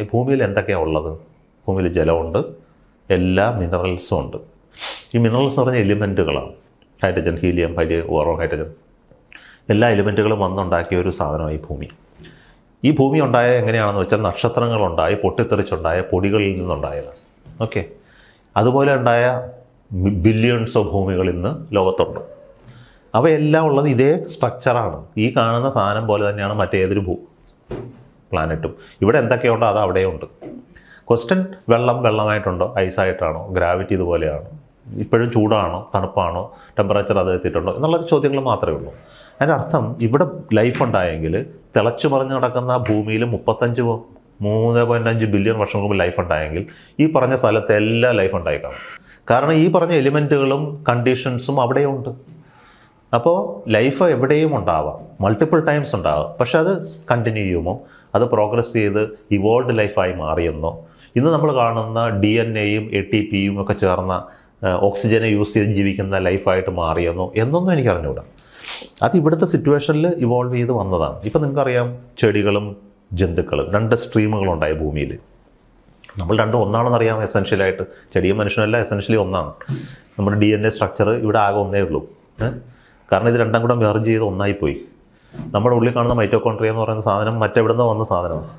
ഈ ഭൂമിയിൽ എന്തൊക്കെയാണ് ഉള്ളത്? ഭൂമിയിൽ ജലമുണ്ട്, എല്ലാ മിനറൽസും ഉണ്ട്. ഈ മിനറൽസ് എന്ന് പറഞ്ഞ എലിമെൻറ്റുകളാണ്. ഹൈഡ്രജൻ, ഹീലിയം, ബോറോൺ, ഹൈഡ്രജൻ, എല്ലാ എലിമെൻറ്റുകളും വന്നുണ്ടാക്കിയ ഒരു സാധനമാണ് ഈ ഭൂമി. ഈ ഭൂമി ഉണ്ടായ എങ്ങനെയാണെന്ന് വെച്ചാൽ നക്ഷത്രങ്ങളുണ്ടായി പൊട്ടിത്തെറിച്ചുണ്ടായ പൊടികളിൽ നിന്നുണ്ടായതാണ്. ഓക്കെ, അതുപോലെ ഉണ്ടായ ബില്യൺസ് ഓഫ് ഭൂമികൾ ഇന്ന് ലോകത്തുണ്ട്. അവയെല്ലാം ഉള്ളത് ഇതേ സ്ട്രക്ചറാണ്. ഈ കാണുന്ന സാധനം പോലെ തന്നെയാണ് മറ്റേതൊരു പ്ലാനറ്റും. ഇവിടെ എന്തൊക്കെയുണ്ടോ അത് അവിടെയുണ്ട്. ക്വസ്റ്റ്യൻ വെള്ളമായിട്ടുണ്ടോ, ഐസായിട്ടാണോ, ഗ്രാവിറ്റി ഇതുപോലെയാണോ, ഇപ്പോഴും ചൂടാണോ, തണുപ്പാണോ, ടെമ്പറേച്ചർ അത് എത്തിയിട്ടുണ്ടോ എന്നുള്ളൊരു ചോദ്യങ്ങൾ മാത്രമേ ഉള്ളൂ. അതിൻ്റെ അർത്ഥം ഇവിടെ ലൈഫ് ഉണ്ടായെങ്കിൽ തിളച്ചു മറിഞ്ഞ് നടക്കുന്ന ഭൂമിയിൽ 3.5 ബില്യൺ വർഷം മുമ്പ് ലൈഫ് ഉണ്ടായെങ്കിൽ ഈ പറഞ്ഞ സ്ഥലത്ത് എല്ലാ ലൈഫ് ഉണ്ടായി കാണും. കാരണം ഈ പറഞ്ഞ എലിമെൻറ്റുകളും കണ്ടീഷൻസും അവിടെയുണ്ട്. അപ്പോൾ ലൈഫ് എവിടെയും ഉണ്ടാവാം, മൾട്ടിപ്പിൾ ടൈംസ് ഉണ്ടാവാം. പക്ഷെ അത് കണ്ടിന്യൂ ചെയ്യുമോ, അത് പ്രോഗ്രസ് ചെയ്ത് ഇവോൾവ് ലൈഫായി മാറിയെന്നോ, ഇന്ന് നമ്മൾ കാണുന്ന DNA-യും ATPയും ഒക്കെ ചേർന്ന ഓക്സിജനെ യൂസ് ചെയ്ത് ജീവിക്കുന്ന ലൈഫായിട്ട് മാറിയെന്നോ എന്നൊന്നും എനിക്ക് അറിഞ്ഞുകൂടാ. അത് ഇവിടുത്തെ സിറ്റുവേഷനിൽ ഇവോൾവ് ചെയ്ത് വന്നതാണ്. ഇപ്പം നിങ്ങൾക്കറിയാം, ചെടികളും ജന്തുക്കളും 2 സ്ട്രീമുകളുണ്ടായി ഭൂമിയിൽ. നമ്മൾ രണ്ടും ഒന്നാണെന്നറിയാം. എസെൻഷ്യലായിട്ട് ചെടിയും മനുഷ്യനല്ല, എസെൻഷ്യലി ഒന്നാണ്. നമ്മുടെ DNA സ്ട്രക്ചർ ഇവിടെ ആകെ ഒന്നേ ഉള്ളൂ. കാരണം ഇത് രണ്ടും കൂടെ മെർജ് ചെയ്ത് ഒന്നായിപ്പോയി. നമ്മുടെ ഉള്ളിൽ കാണുന്ന മൈറ്റോകോൺട്രിയ എന്ന് പറയുന്ന സാധനം മറ്റെവിടുന്നോ വന്ന സാധനമാണ്.